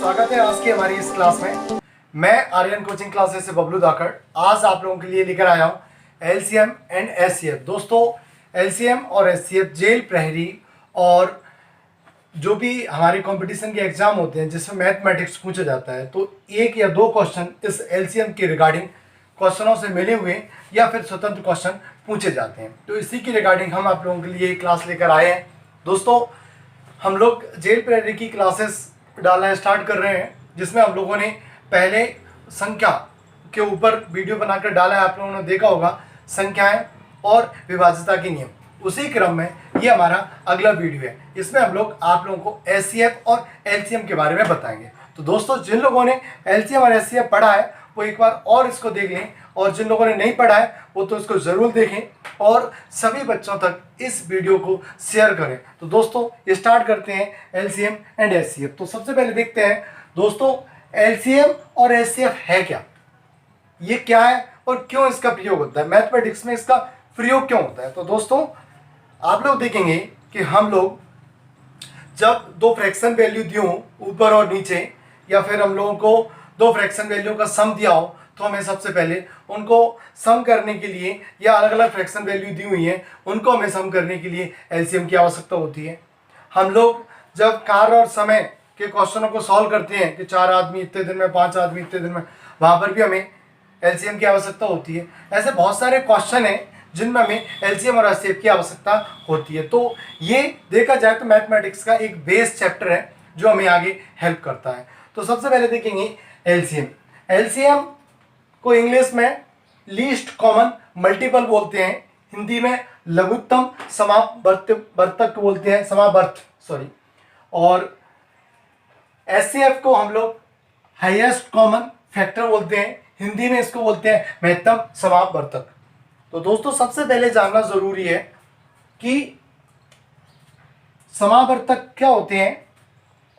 स्वागत है आज की हमारी इस क्लास में। मैं आर्यन कोचिंग क्लासेस से बबलू धाकड़ आज आप लोगों के लिए लेकर आया हूं एलसीएम एंड एचसीएफ। दोस्तों, एलसीएम और एचसीएफ जेल प्रहरी और जो भी हमारे कंपटीशन के एग्जाम होते हैं जिसमें मैथमेटिक्स पूछा जाता है, तो एक या दो क्वेश्चन इस एलसीएम के रिगार्डिंग क्वेश्चनों से मिले हुए या फिर स्वतंत्र क्वेश्चन पूछे जाते हैं। तो इसी की रिगार्डिंग हम आप लोगों के लिए क्लास लेकर आए हैं। दोस्तों, हम लोग जेल प्रहरी की क्लासेस डालना स्टार्ट कर रहे हैं, जिसमें हम लोगों ने पहले संख्या के ऊपर वीडियो बनाकर डाला है। आप लोगों ने देखा होगा संख्याएं और विभाज्यता के नियम। उसी क्रम में ये हमारा अगला वीडियो है। इसमें हम लोग आप लोगों को एचसीएफ और एलसीएम के बारे में बताएंगे। तो दोस्तों, जिन लोगों ने एलसीएम और एचसीएफ पढ़ा है वो एक बार और इसको देख लें, और जिन लोगों ने नहीं पढ़ा है वो तो इसको ज़रूर देखें और सभी बच्चों तक इस वीडियो को शेयर करें। तो दोस्तों, स्टार्ट करते हैं एलसीएम एंड एचसीएफ। तो सबसे पहले देखते हैं दोस्तों, एलसीएम और एचसीएफ है क्या, ये क्या है और क्यों इसका प्रयोग होता है, मैथमेटिक्स में इसका प्रयोग क्यों होता है। तो दोस्तों, आप लोग देखेंगे कि हम लोग जब दो फ्रैक्शन वैल्यू दी हो ऊपर और नीचे, या फिर हम लोगों को दो फ्रैक्शन वैल्यू का सम दिया हो, तो हमें सबसे पहले उनको सम करने के लिए, या अलग अलग फ्रैक्शन वैल्यू दी हुई है उनको हमें सम करने के लिए एलसीएम की आवश्यकता होती है। हम लोग जब कार्य और समय के क्वेश्चनों को सॉल्व करते हैं कि 4 आदमी इतने दिन में, 5 आदमी इतने दिन में, वहाँ पर भी हमें एलसीएम की आवश्यकता होती है। ऐसे बहुत सारे क्वेश्चन हैं जिनमें हमें एलसीएम और एचसीएफ की आवश्यकता होती है। तो ये देखा जाए तो मैथमेटिक्स का एक बेस चैप्टर है जो हमें आगे हेल्प करता है। तो सबसे पहले देखेंगे एलसीएम। एलसीएम को इंग्लिश में लीस्ट कॉमन मल्टीपल बोलते हैं, हिंदी में लघुत्तम समावर्तक बोलते हैं, समावर्त सॉरी, और एचसीएफ को हम लोग हाईएस्ट कॉमन फैक्टर बोलते हैं, हिंदी में इसको बोलते हैं महत्तम समावर्तक। तो दोस्तों, सबसे पहले जानना जरूरी है कि समावर्तक क्या होते हैं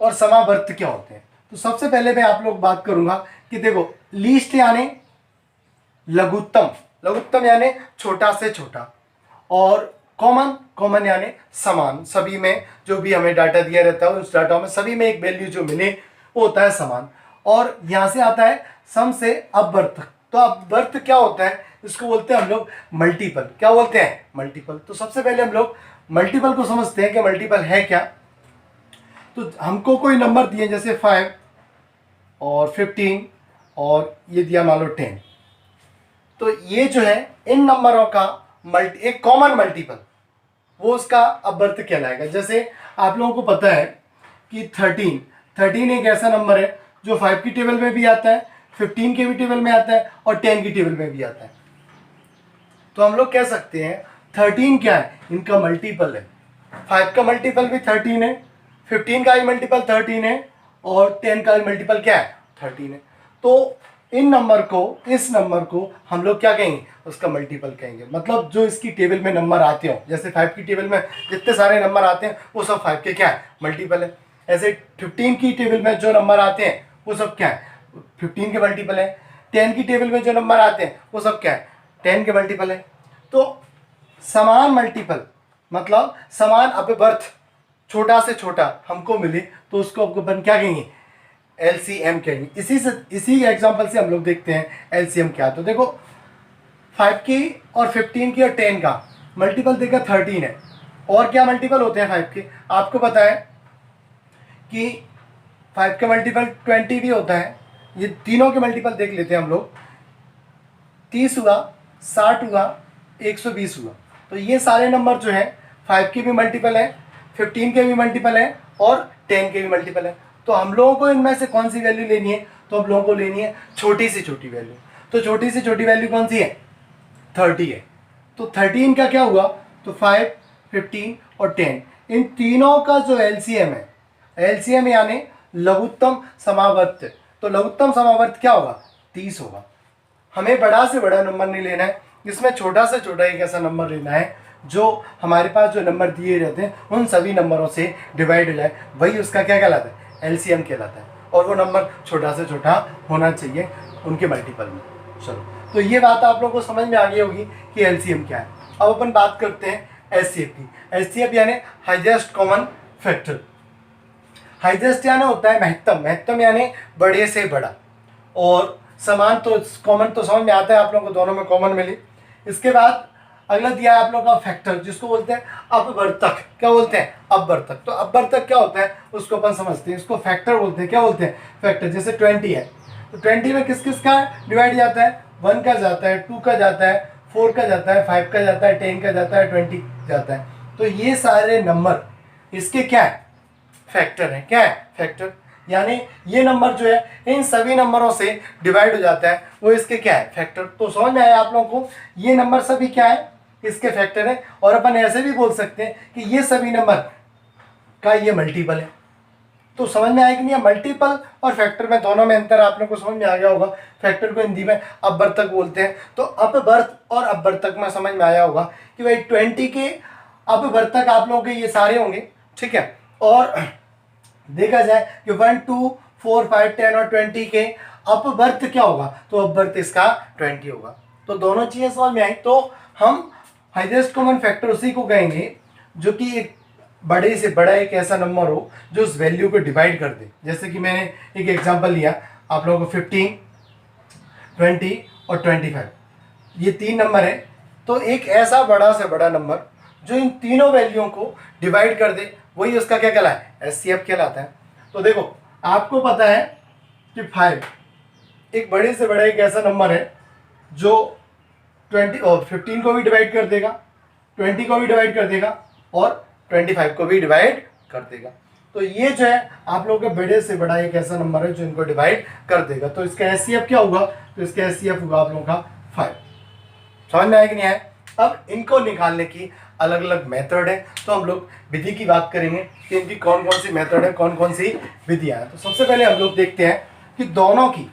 और समावर्त क्या होते हैं। तो सबसे पहले मैं आप लोग बात करूंगा कि देखो, लीस्ट यानी लघुत्तम, लघुत्तम यानी छोटा से छोटा, और कॉमन, कॉमन यानी समान, सभी में जो भी हमें डाटा दिया रहता है उस डाटा में सभी में एक वैल्यू जो मिले वो होता है समान। और यहाँ से आता है सम से अपवर्त। तो अपवर्त क्या होता है, इसको बोलते हैं हम लोग मल्टीपल। क्या बोलते हैं? मल्टीपल। तो सबसे पहले हम लोग मल्टीपल को समझते हैं कि मल्टीपल है क्या। तो हमको कोई नंबर दिए जैसे 5 और 15 और ये दिया मान लो 10, तो ये जो है इन नंबरों का एक कॉमन मल्टीपल, वो उसका अपवर्त कहलाएगा। जैसे आप लोगों को पता है कि 13 एक ऐसा नंबर है जो 5 की टेबल में भी आता है, 15 के भी टेबल में आता है और 10 की टेबल में भी आता है। तो हम लोग कह सकते हैं 13 क्या है, इनका मल्टीपल है। 5 का मल्टीपल भी 13 है, 15 का भी मल्टीपल 13 है और 10 का भी मल्टीपल क्या है, 13 है। तो इन नंबर को, इस नंबर को हम लोग क्या कहेंगे, उसका मल्टीपल कहेंगे। मतलब जो इसकी टेबल में नंबर आते हो, जैसे 5 की टेबल में जितने सारे नंबर आते हैं वो सब 5 के क्या है, मल्टीपल है। ऐसे 15 की टेबल में जो नंबर आते हैं वो सब क्या है, 15 के मल्टीपल है। 10 की टेबल में जो नंबर आते हैं वो सब क्या है, 10 के मल्टीपल है। तो समान मल्टीपल मतलब समान अपवर्त, छोटा से छोटा हमको मिले तो उसको अपन क्या कहेंगे, एलसीएम कहेंगे। इसी एग्जांपल से हम लोग देखते हैं एलसीएम क्या। तो देखो, 5 की और 15 की और 10 का मल्टीपल देखा 13 है। और क्या मल्टीपल होते हैं 5 के, आपको पता है कि 5 का मल्टीपल 20 भी होता है। ये तीनों के मल्टीपल देख लेते हैं हम लोग। 30 हुआ, 60 हुआ, 120 हुआ। तो ये सारे नंबर जो है 5 के भी मल्टीपल है, 15 के भी मल्टीपल है और 10 के भी मल्टीपल है। तो हम लोगों को इनमें से कौन सी वैल्यू लेनी है, तो हम लोगों को लेनी है छोटी से छोटी वैल्यू। तो छोटी से छोटी वैल्यू कौन सी है, 30 है। तो 13 का क्या हुआ, तो 5, 15 और 10, इन तीनों का जो एलसीएम है, एलसीएम यानी लघुत्तम समावर्त। तो लघुत्तम समावर्त क्या होगा, 30 होगा। हमें बड़ा से बड़ा नंबर नहीं लेना है, इसमें छोटा से छोटा एक ऐसा नंबर लेना है जो हमारे पास जो नंबर दिए रहते हैं उन सभी नंबरों से डिवाइड हो जाए, वही उसका क्या कहलाता है, एलसीएम कहलाता है। और वो नंबर छोटा से छोटा होना चाहिए उनके मल्टीपल में। चलो, तो ये बात आप लोगों को समझ में आ गई होगी कि एलसीएम क्या है। अब अपन बात करते हैं एचसीएफ की। एचसीएफ यानी हाईएस्ट कॉमन फैक्टर। हाईएस्ट यानी होता है महत्तम, महत्तम यानी बड़े से बड़ा, और समान तो कॉमन तो समझ में आता है आप लोगों को, दोनों में कॉमन मिली। इसके बाद अगला दिया है आप लोगों का फैक्टर, जिसको बोलते हैं अपवर्तक। क्या बोलते हैं? अपवर्तक। तो अपवर्तक क्या होता है उसको अपन समझते हैं, इसको फैक्टर बोलते हैं। क्या बोलते हैं? फैक्टर। जैसे 20 है तो 20 में किस किस का डिवाइड जाता है? 1 का जाता है, 2 का जाता है, 4 का जाता है, 5 का जाता है, 10 का जाता है, 20 जाता है। तो ये सारे नंबर इसके क्या है? फैक्टर है। क्या है? फैक्टर। यानी ये नंबर जो है इन सभी नंबरों से डिवाइड हो जाता है, वो इसके क्या है? फैक्टर। तो समझ में आया आप लोगों को? ये नंबर सभी क्या है? इसके फैक्टर है। और अपन ऐसे भी बोल सकते हैं कि ये सभी नंबर का ये मल्टीपल है। तो समझ में आया कि नहीं? मल्टीपल और फैक्टर में दोनों में अंतर आप लोगों को समझ में आ गया होगा। फैक्टर को हिंदी में अपवर्तक बोलते हैं। तो अपवर्त और अपवर्तक में समझ में आया होगा कि भाई 20 के अपवर्तक आप लोगों के ये सारे होंगे, ठीक है। और देखा जाए कि 1, 2, 4, 5, 10 और 20 के अपवर्त क्या होगा? तो अपवर्त इसका 20 होगा। तो दोनों चीजें समझ में आई। तो हम हाईएस्ट कॉमन फैक्टर उसी को कहेंगे जो कि एक बड़े से बड़ा एक ऐसा नंबर हो जो उस वैल्यू को डिवाइड कर दे। जैसे कि मैंने एक एग्जांपल लिया आप लोगों को, 15, 20 और 25, ये 3 नंबर है। तो एक ऐसा बड़ा से बड़ा नंबर जो इन तीनों वैल्यूओं को डिवाइड कर दे, वही उसका क्या कहलाता है? एचसीएफ कहलाता है। तो देखो आपको पता है कि 5 एक बड़े से बड़ा एक ऐसा नंबर है जो 20 और 15 को भी डिवाइड कर देगा, 20 को भी डिवाइड कर देगा और 25 को भी डिवाइड कर देगा। तो ये जो है आप लोगों के बड़े से बड़ा एक ऐसा नंबर है जो इनको डिवाइड कर देगा। तो इसका एचसीएफ क्या होगा? तो इसका एचसीएफ होगा आप लोगों का 5। समझ में आया कि नहीं आया? अब इनको निकालने की अलग अलग मेथड है, तो हम लोग विधि की बात करेंगे कि इनकी कौन कौन सी मेथड है, कौन कौन सी विधियां हैं। तो सबसे पहले हम लोग देखते हैं कि दोनों की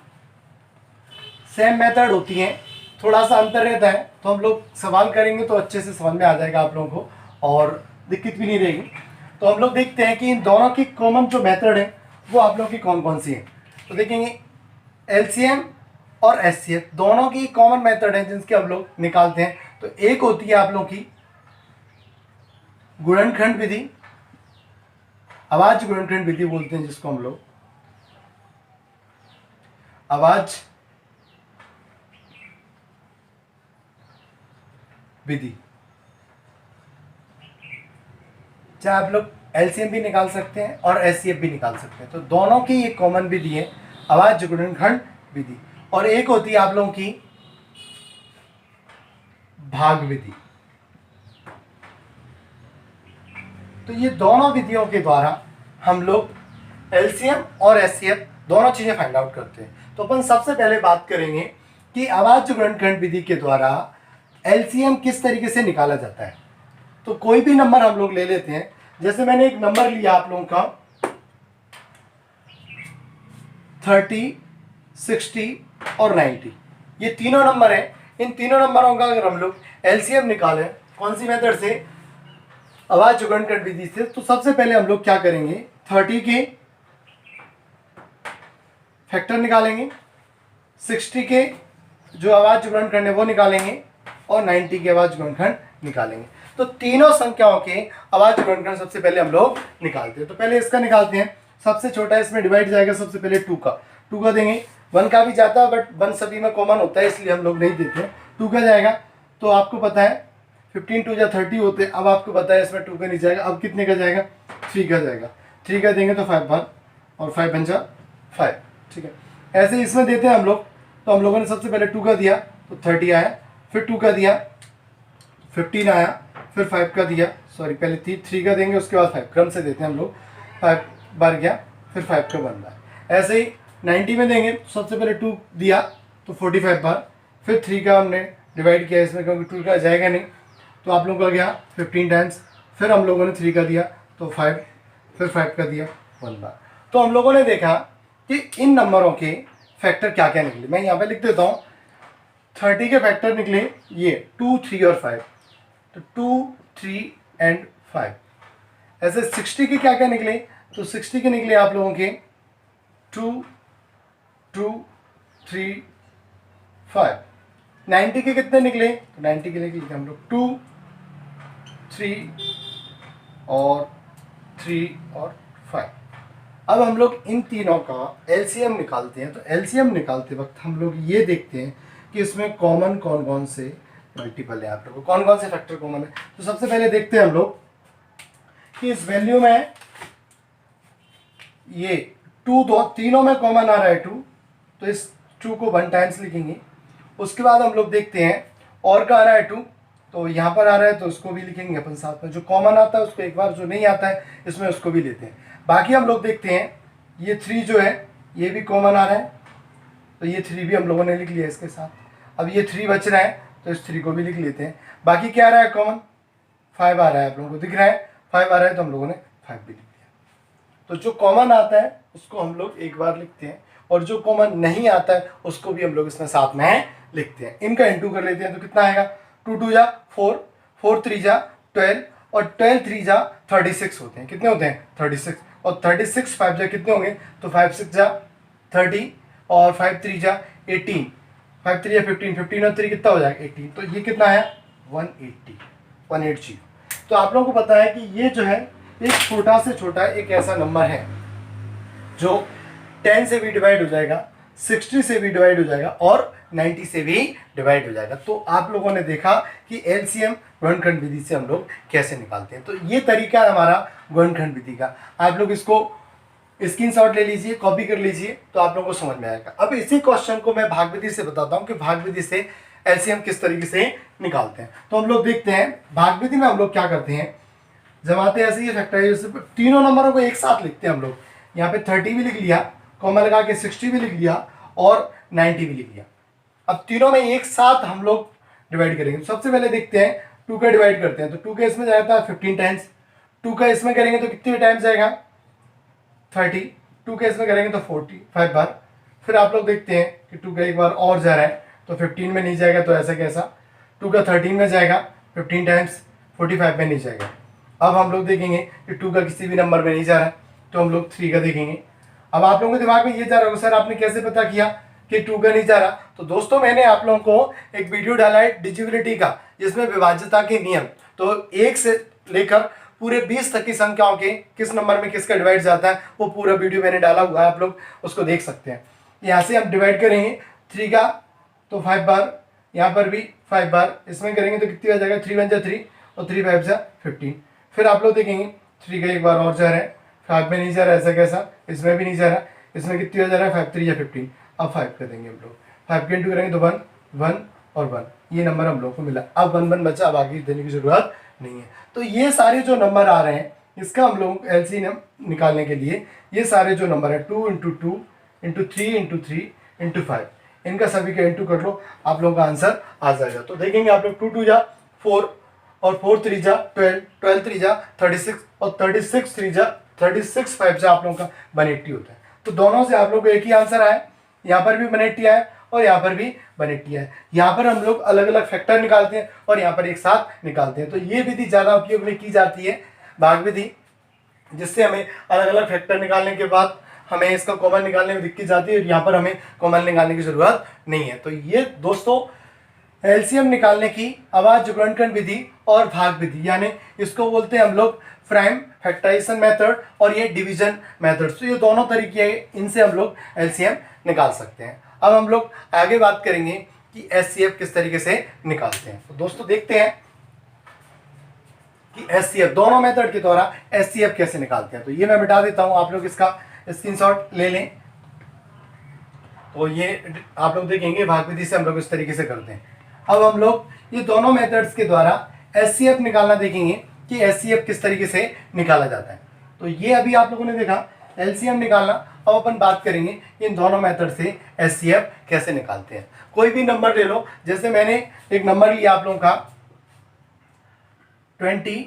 सेम मेथड होती है, थोड़ा सा अंतर रहता है। तो हम लोग सवाल करेंगे तो अच्छे से समझ में आ जाएगा आप लोगों को और दिक्कत भी नहीं रहेगी। तो हम लोग देखते हैं कि इन दोनों की कॉमन जो मेथड है वो आप लोग की कौन कौन सी है। तो देखेंगे एलसीएम और एचसीएफ दोनों की कॉमन मेथड है जिनके हम लोग निकालते हैं। तो एक होती है आप लोग की गुणनखंड विधि, आवाज गुणनखंड विधि बोलते हैं जिसको हम लोग, आवाज विधि। चाहे आप लोग एलसीएम भी निकाल सकते हैं और एचसीएफ भी निकाल सकते हैं। तो दोनों की एक कॉमन विधि है आवाज गुणनखंड विधि। और एक होती है आप लोगों की भाग विधि। तो ये दोनों विधियों के द्वारा हम लोग एलसीएम और एचसीएफ दोनों चीजें फाइंड आउट करते हैं। तो अपन सबसे पहले बात करेंगे कि आवाज गुणनखंड विधि के द्वारा एलसीएम किस तरीके से निकाला जाता है। तो कोई भी नंबर हम लोग ले लेते हैं। जैसे मैंने एक नंबर लिया आप लोगों का 30, 60 और 90, ये तीनों नंबर है। इन तीनों नंबरों का अगर हम लोग एलसीएम निकालें कौन सी मेथड से? आवाज गुणनखंड विधि से। तो सबसे पहले हम लोग क्या करेंगे, 30 के फैक्टर निकालेंगे, 60 के जो आवाज गुणनखंड है वो निकालेंगे और 90 के आवाज गुणनखंड निकालेंगे। तो तीनों संख्याओं के आवाज गुणनखंड सबसे पहले हम लोग निकालते हैं। तो पहले इसका निकालते हैं। सबसे छोटा इसमें डिवाइड जाएगा सबसे पहले 2 का देंगे। 1 का भी जाता है बट 1 सभी में कॉमन होता है इसलिए हम लोग नहीं देते। 2 का जाएगा। तो आपको पता है 15 2 या 30 होते हैं। अब आपको पता है इसमें 2 का नहीं जाएगा। अब कितने का जाएगा? 3 का जाएगा। 3 का देंगे तो 5 बार और 5 बन जा 5, ठीक है। ऐसे इसमें देते हैं हम लोग। तो हम लोगों ने सबसे पहले 2 का दिया तो 30 आया, फिर 2 का दिया 15 आया, फिर 5 का दिया, सॉरी पहले 3 का देंगे उसके बाद 5, क्रम से देते हैं हम लोग। 5 बार गया फिर 5 का बन रहा है। ऐसे ही 90 में देंगे तो सबसे पहले 2 दिया तो 45 बार, फिर 3 का हमने डिवाइड किया इसमें क्योंकि 2 का जाएगा नहीं तो आप लोगों का गया 15 टाइम्स, फिर हम लोगों ने 3 का दिया तो 5, फिर 5 का दिया 1 बार। तो हम लोगों ने देखा कि इन नंबरों के फैक्टर क्या क्या निकले। मैं यहाँ पे लिख देता हूँ। 30 के फैक्टर निकले ये 2, 3 और 5, तो 2, 3 एंड 5। ऐसे 60 के क्या क्या निकले? तो 60 के निकले आप लोगों के 2, 2, 3, 5। 90 के कितने निकले? तो 90 के लिए हम लोग 2, 3 और 3 और 5। अब हम लोग इन तीनों का एलसीएम निकालते हैं। तो एलसीएम निकालते वक्त हम लोग ये देखते हैं कि इसमें कॉमन कौन कौन से मल्टीपल है, आप लोगों को कौन कौन से फैक्टर कॉमन है। तो सबसे पहले देखते हैं हम लोग कि इस वैल्यू में ये 2 दो तीनों में कॉमन आ रहा है 2, तो इस 2 को 1 टाइम्स लिखेंगे। उसके बाद हम लोग देखते हैं और का आ रहा है 2, तो यहाँ पर आ रहा है तो उसको भी लिखेंगे अपन साथ में। जो कॉमन आता है उसको एक बार, जो नहीं आता है इसमें उसको भी लेते हैं। बाकी हम लोग देखते हैं ये 3 जो है ये भी कॉमन आ रहा है, तो ये 3 भी हम लोगों ने लिख लिया इसके साथ। अब ये 3 बच रहा है तो इस 3 को भी लिख लेते हैं। बाकी क्या आ रहा है कॉमन, 5 आ रहा है, आप लोगों को दिख रहा है 5 आ रहा है, तो हम लोगों ने 5 भी लिख दिया। तो जो कॉमन आता है उसको हम लोग एक बार लिखते हैं, और जो कॉमन नहीं आता है उसको भी हम लोग इसमें साथ में लिखते हैं। इनका इंटू कर लेते हैं तो कितना आएगा, 2 2 जा 4, 4 3 जा 12, और 12 3 जा 36 होते हैं। कितने होते हैं 36, और 36 5 जा कितने होंगे, तो 5 6 जा 30, और 5 3 जा 18, 5 3 जा 15, 15 और 3 कितना हो जाएगा 18। तो ये कितना है 180। तो आप लोगों को पता है कि ये जो है एक छोटा से छोटा एक ऐसा नंबर है जो 10 से भी डिवाइड हो जाएगा, 60 से भी डिवाइड हो जाएगा, और 90 से भी डिवाइड हो जाएगा। तो आप लोगों ने देखा कि एलसीएम गुणनखंड विधि से हम लोग कैसे निकालते हैं। तो ये तरीका है हमारा गुणनखंड विधि का। आप लोग इसको स्क्रीनशॉट ले लीजिए, कॉपी कर लीजिए, तो आप लोगों को समझ में आएगा। अब इसी क्वेश्चन को मैं भाग विधि से बताता हूँ कि भाग विधि से एलसीएम किस तरीके से निकालते हैं। तो हम लोग देखते हैं भाग विधि में हम लोग क्या करते हैं, जब आते हैं ऐसे ही फैक्टराइजेशन तीनों नंबरों को एक साथ लिखते हैं हम लोग। यहाँ पे 30 भी लिख लिया, कॉमा लगा के 60 भी लिख लिया, और 90 भी लिख लिया। अब तीनों में एक साथ हम लोग डिवाइड करेंगे। सबसे पहले देखते हैं 2 का डिवाइड करते हैं, तो 2 का इसमें जाता है 15 टाइम्स, 2 का इसमें करेंगे तो कितने टाइम्स जाएगा 30, 2 का इसमें करेंगे तो 45 बार। फिर आप लोग देखते हैं कि 2 का एक बार और जा रहा है तो 15 में नहीं जाएगा, तो ऐसा कैसा, 2 का 13 में जाएगा 15 टाइम्स, 45 में नहीं जाएगा। अब हम लोग देखेंगे कि 2 का किसी भी नंबर में नहीं जा रहा है, तो हम लोग 3 का देखेंगे। अब आप लोगों के दिमाग में ये जा रहा होगा सर आपने कैसे पता किया कि 2 का नहीं जा रहा। तो दोस्तों मैंने आप लोगों को एक वीडियो डाला है डिविजिबिलिटी का, जिसमें विभाज्यता के नियम, तो 1 से लेकर पूरे 20 तक की संख्याओं के किस नंबर में किसका डिवाइड जाता है, वो पूरा वीडियो मैंने डाला हुआ है, आप लोग उसको देख सकते हैं। यहाँ से हम डिवाइड करेंगे 3 का तो 5 बार, यहाँ पर भी 5 बार, इसमें करेंगे तो कितनी आ जाएगा 3 1 जा 3, और 3 5 जा 15। फिर आप लोग देखेंगे 3 का एक बार और जा रहा है, 5 में नहीं जा रहा, ऐसा कैसा, इसमें भी नहीं जा रहा, इसमें कितनी हो जा रहा है 5 3 या 15। अब 5 कर देंगे हम लोग, 5 के इंटू करेंगे तो 1 1 और 1, ये नंबर हम लोग को मिला। अब 1 1 बचा, अब आगे देने की जरूरत नहीं है। तो ये सारे जो नंबर आ रहे हैं इसका हम लोग एलसीएम निकालने के लिए ये सारे जो नंबर है 2 इंटू 2 इंटू 3 इंटू 3 इंटू 5, इनका सभी का इंटू कर लो, आप लोगों का आंसर आ जाएगा। तो देखेंगे आप लोग 2 2 जा 4, और 4 3 जा 12, 12 3 जा 36, और 36 3 जा 36 5 जा आप लोगों का 180 होता है। तो दोनों से आप लोग को एक ही आंसर आया, यहाँ पर भी 180 आया और यहाँ पर भी 180 आया। यहाँ पर हम लोग अलग अलग फैक्टर निकालते हैं और यहाँ पर एक साथ निकालते हैं। तो ये विधि ज़्यादा उपयोग में की जाती है भाग विधि, जिससे हमें अलग अलग फैक्टर निकालने के बाद हमें इसका कॉमन निकालने में दिक्कत जाती है, और यहाँ पर हमें कॉमन निकालने की जरूरत नहीं है। तो ये दोस्तों एलसीएम निकालने की आवाज गुणनखंड विधि और भाग विधि, यानी इसको बोलते हैं हम लोग प्राइम फैक्टराइजेशन मेथड और ये डिवीजन मेथड। तो ये दोनों तरीके हैं, इनसे हम लोग एलसीएम निकाल सकते हैं। अब हम लोग आगे बात करेंगे कि एचसीएफ किस तरीके से निकालते हैं। तो दोस्तों देखते हैं कि एचसीएफ दोनों मेथड के द्वारा एचसीएफ कैसे निकालते हैं। तो ये मैं मिटा देता हूं, आप लोग इसका स्क्रीनशॉट ले लें। तो ये आप लोग देखेंगे भाग विधि से हम लोग इस तरीके से करते हैं। अब हम लोग ये दोनों मेथड्स के द्वारा एचसीएफ निकालना देखेंगे कि एचसीएफ किस तरीके से निकाला जाता है। तो ये अभी आप लोगों ने देखा एलसीएम निकालना। अब अपन बात करेंगे इन दोनों मेथड से एचसीएफ कैसे निकालते हैं। कोई भी नंबर ले लो, जैसे मैंने एक नंबर लिया आप लोगों का 20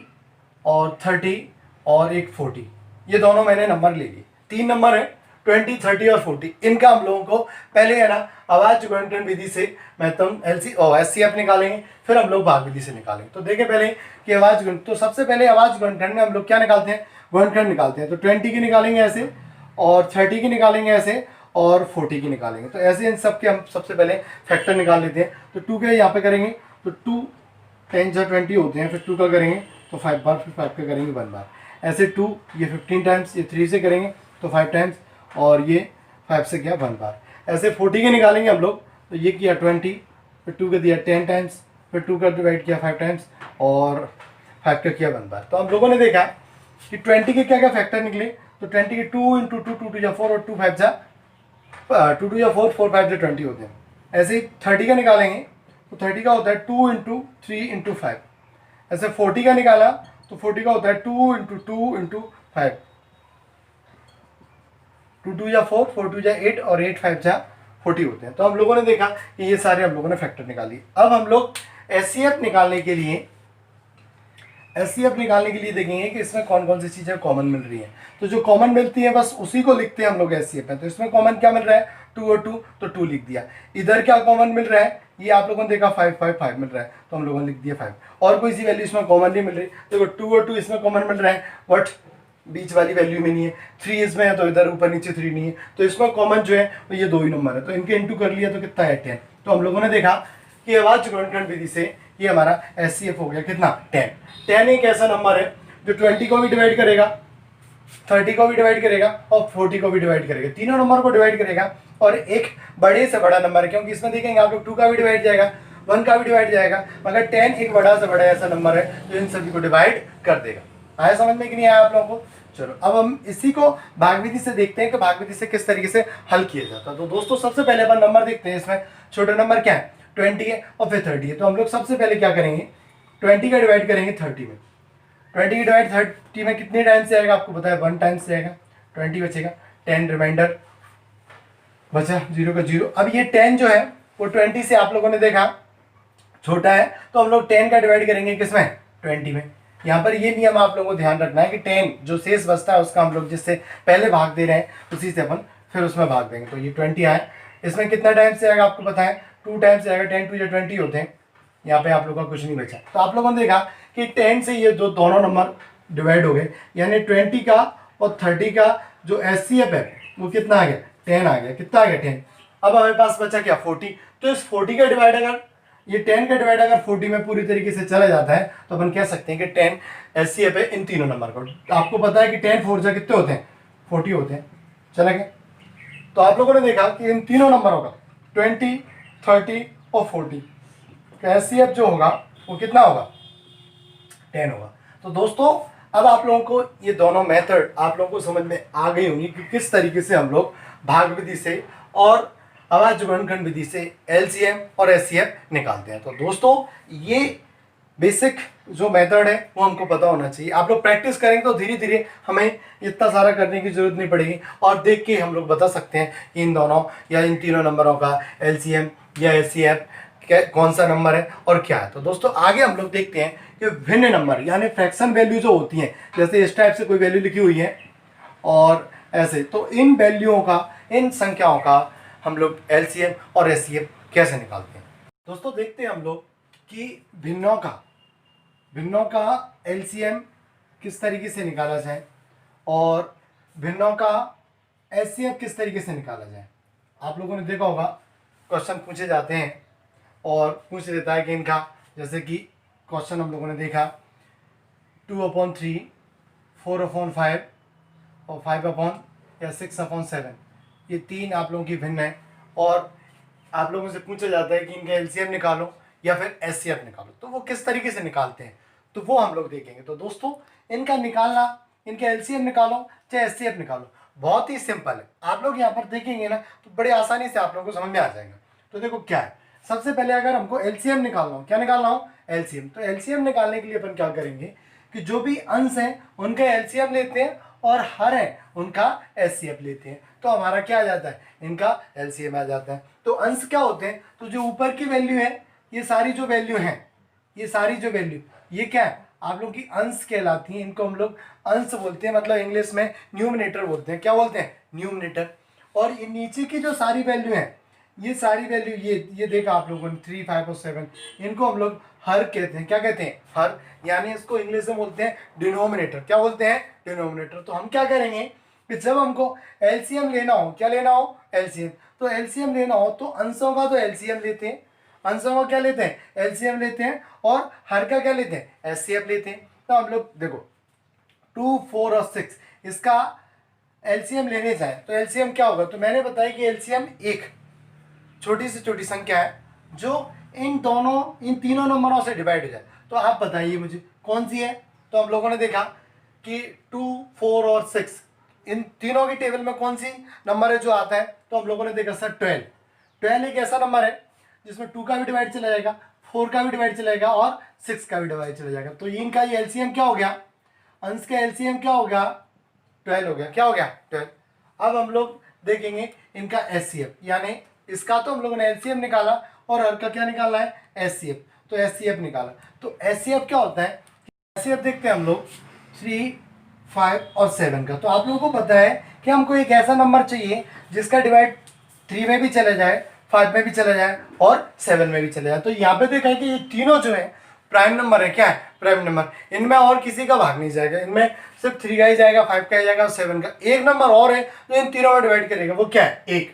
और 30 और एक 40, ये दोनों मैंने नंबर ले लिए। 3 नंबर है 20 30 और 40, इनका हम लोगों को पहले है ना आवाज गुणनखंड विधि से एचसीएफ निकालेंगे, फिर हम लोग भाग विधि से निकालेंगे। तो देखें पहले कि आवाज गुण, तो सबसे पहले आवाज गुणनखंड में हम लोग क्या निकालते हैं, गुणनखंड निकालते हैं। तो 20 की निकालेंगे ऐसे, और 30 की निकालेंगे ऐसे, और 40 की निकालेंगे। तो ऐसे इन सब के हम सबसे पहले फैक्टर निकाल लेते हैं। तो 2 के यहाँ पे करेंगे तो 2 10 जा 20 होते हैं, फिर 2 का करेंगे तो 5 बार, फिर 5 का करेंगे 1 बार, ऐसे 2 ये 15 टाइम्स, ये 3 से करेंगे तो 5 टाइम्स, और ये 5 से किया 1 बार। ऐसे 40 के निकालेंगे हम लोग, तो ये किया 20, फिर 2 का दिया 10 टाइम्स, फिर 2 का डिवाइड किया 5 टाइम्स, और 5 का किया 1 बार। तो हम लोगों ने देखा कि 20 के क्या क्या फैक्टर निकले, तो 20 के 2 इंटू 2, 2 या 4, और 2 5 जा 2 या 4, 4 5 जा 20 होते हैं। ऐसे ही 30 का निकालेंगे, तो 30 का होता है 2 इंटू 3 इंटू 5। ऐसे 40 का निकाला, तो 40 का होता है 2 इंटू 2 इंटू 5, 2 या 4, 4 या 8, और 8 5 जा 40 होते हैं। तो हम लोगों ने देखा कि ये सारे हम लोगों ने फैक्टर निकाली। अब हम लोग एचसीएफ निकालने के लिए देखेंगे कि इसमें कौन कौन सी चीज़ें कॉमन मिल रही हैं। तो जो कॉमन मिलती है बस उसी को लिखते हैं हम लोग एचसीएफ में। तो इसमें कॉमन क्या मिल रहा है, 2 और 2, तो 2 लिख दिया। इधर क्या कॉमन मिल रहा है, ये आप लोगों ने देखा 5 5 5 मिल रहा है, तो हम लोगों ने लिख दिया 5। और कोई सी वैल्यू इसमें कॉमन नहीं मिल रही। देखो 2 और 2 इसमें कॉमन मिल रहा है, बट बीच वाली वैल्यू में नहीं है। 3 इसमें है, तो इधर ऊपर नीचे 3 नहीं है, तो इसमें कॉमन जो है वो ये 2 ही नंबर है। तो इनके इंटू कर लिया तो कितना है 10। तो हम लोगों ने देखा कि अवाच्य गुणनखंड विधि से ये हमारा एचसीएफ हो गया कितना 10। 10 एक ऐसा नंबर है जो 20 को भी डिवाइड करेगा, 30 को भी डिवाइड करेगा, और 40 को भी डिवाइड करेगा। तीनों नंबर को डिवाइड करेगा, और एक बड़े से बड़ा नंबर है, क्योंकि इसमें देखेंगे आप लोग 2 का भी डिवाइड जाएगा, 1 का भी डिवाइड जाएगा, मगर 10 एक बड़ा से बड़ा ऐसा नंबर है जो इन सभी को डिवाइड कर देगा। आया समझ में कि नहीं आया आप लोगों को? चलो अब हम इसी को भाग विधि से देखते हैं कि भाग विधि से किस तरीके से हल किया जाता है। तो दोस्तों सबसे पहले अपन नंबर देखते हैं। इसमें छोटा नंबर क्या है, 20 है, और फिर 30 है। तो हम लोग सबसे पहले क्या करेंगे, 20 का डिवाइड करेंगे 30 में। 20 की डिवाइड 30 में कितने टाइम्स से आएगा, आपको पता है 1 टाइम्स से आएगा। 20 बचेगा, 10 रिमाइंडर बचा, 0 का 0। अब ये 10 जो है वो 20 से आप लोगों ने देखा छोटा है, तो हम लोग 10 का डिवाइड करेंगे किसमें, 20 में। यहाँ पर ये नियम आप लोगों को ध्यान रखना है कि 10 जो शेष बचता है उसका हम लोग जिससे पहले भाग दे रहे हैं उसी से अपन फिर उसमें भाग देंगे। तो ये 20 आए, इसमें कितना टाइम से आएगा आपको पता है, 2 टाइम से आएगा। 10 2 या 20 होते हैं, यहाँ पे आप लोगों का कुछ नहीं बचा। तो आप लोगों ने देखा कि 10 से ये जो दोनों नंबर डिवाइड हो गए, यानी 20 का और 30 का जो एचसीएफ है वो कितना आ गया, 10 आ गया। कितना आ गया, 10। अब हमारे पास बचा क्या, 40। तो इस 40 का डिवाइड अगर ये 10 का डिवाइड अगर 40 में पूरी तरीके से चला जाता है तो अपन कह सकते हैं कि 10 एचसीएफ है इन तीनों नंबर को। तो आपको पता है कि 10 4 जा कितने होते हैं, 40 होते हैं। चला गया। तो आप लोगों ने देखा कि इन तीनों नंबरों का 20 30 और 40 का एचसीएफ जो होगा वो कितना होगा, 10 होगा। तो दोस्तों अब आप लोगों को ये दोनों मेथड आप लोगों को समझ में आ गई होंगी कि किस तरीके से हम लोग भाग विधि से और अवाच्य गुणनखंड विधि से एलसीएम और एचसीएफ निकालते हैं। तो दोस्तों ये बेसिक जो मेथड है वो हमको पता होना चाहिए। आप लोग प्रैक्टिस करेंगे तो धीरे धीरे हमें इतना सारा करने की जरूरत नहीं पड़ेगी, और देख के हम लोग बता सकते हैं कि इन दोनों या इन तीनों नंबरों का एलसीएम या एचसीएफ कौन सा नंबर है और क्या है। तो दोस्तों आगे हम लोग देखते हैं कि भिन्न नंबर यानी फ्रैक्शन वैल्यू जो होती हैं, जैसे इस टाइप से कोई वैल्यू लिखी हुई है और ऐसे, तो इन वैल्यूओं का, इन संख्याओं का हम लोग एलसीएम और एचसीएफ कैसे निकालते हैं। दोस्तों देखते हैं हम लोग कि भिन्नों का एलसीएम किस तरीके से निकाला जाए और भिन्नों का एचसीएफ किस तरीके से निकाला जाए। आप लोगों ने देखा होगा क्वेश्चन पूछे जाते हैं और पूछ लेता है कि इनका, जैसे कि क्वेश्चन हम लोगों ने देखा 2/3, 4/5 और 5 या 6/7, ये 3 आप लोगों की भिन्न है, और आप लोगों से पूछा जाता है कि इनका एलसीएम निकालो या फिर एचसीएफ निकालो। तो वो किस तरीके से निकालते हैं तो वो हम लोग देखेंगे। तो दोस्तों इनका निकालना, इनका एलसीएम निकालो चाहे एचसीएफ निकालो, बहुत ही सिंपल है। आप लोग यहाँ पर देखेंगे ना तो बड़े आसानी से आप लोगों को समझ में आ जाएगा। तो देखो क्या है, सबसे पहले अगर हमको एलसीएम निकालना हो, क्या निकालना हो, एलसीएम। तो एलसीएम निकालने के लिए अपन क्या करेंगे कि जो भी अंश हैं उनका एलसीएम लेते हैं और हर है उनका एचसीएफ लेते हैं। तो हमारा क्या आ जाता है, इनका एलसीएम आ जाता है। तो अंश क्या होते हैं, तो जो ऊपर की वैल्यू है, ये सारी जो वैल्यू हैं, ये सारी जो वैल्यू, ये क्या है, आप लोग की अंश कहलाती हैं। इनको हम लोग अंश बोलते हैं, मतलब इंग्लिश में न्यूमरेटर बोलते हैं। क्या बोलते हैं, न्यूमरेटर। और ये नीचे की जो सारी वैल्यू है, ये सारी वैल्यू, ये देखा आप लोगों ने 3 5 और 7, इनको हम लोग हर कहते हैं। क्या कहते हैं, हर, यानी इसको इंग्लिश में बोलते हैं डिनोमिनेटर। क्या बोलते हैं, डिनोमिनेटर। तो हम क्या करेंगे कि जब हमको एलसीएम लेना हो, क्या लेना हो, एलसीएम, तो एलसीएम लेना हो तो अंशों का तो एलसीएम लेते हैं, अंशों का क्या लेते हैं, एलसीएम लेते हैं, और हर का क्या लेते हैं, एचसीएफ लेते हैं। तो हम लोग देखो 2 4 और 6 इसका एलसीएम लेने जाए तो एलसीएम क्या होगा, तो मैंने बताया कि एलसीएम एक छोटी से छोटी संख्या है जो इन तीनों नंबरों से डिवाइड हो जाए। तो आप बताइए मुझे कौन सी है। तो हम लोगों ने देखा कि 2, 4 और 6 इन तीनों की टेबल में कौन सी नंबर है जो आता है, तो हम लोगों ने देखा सर 12 एक ऐसा नंबर है जिसमें 2 का भी डिवाइड चला जाएगा, 4 का भी डिवाइड चला जाएगा और 6 का भी डिवाइड चला जाएगा। तो इनका ये एलसीएम क्या हो गया, अंश का एलसीएम क्या हो गया, 12 हो गया। क्या हो गया, 12। अब हम लोग देखेंगे इनका एचसीएफ, यानी इसका तो हम लोगों ने एलसीएम निकाला और हर का क्या निकालना है, एचसीएफ। तो एचसीएफ निकाला। तो एचसीएफ क्या होता है, एचसीएफ देखते हैं हम लोग 3, 5 और 7 का। तो आप लोगों को पता है कि हमको एक ऐसा नंबर चाहिए जिसका डिवाइड 3 में भी चला जाए, 5 में भी चला जाए और 7 में भी चला जाए। तो यहाँ पे देखा है कि ये तीनों जो है प्राइम नंबर है। क्या है, प्राइम नंबर। इनमें और किसी का भाग नहीं जाएगा, इनमें सिर्फ 3 का ही जाएगा, 5 का ही जाएगा और 7 का। एक नंबर और है जो इन तीनों में डिवाइड करेगा, वो क्या है, 1।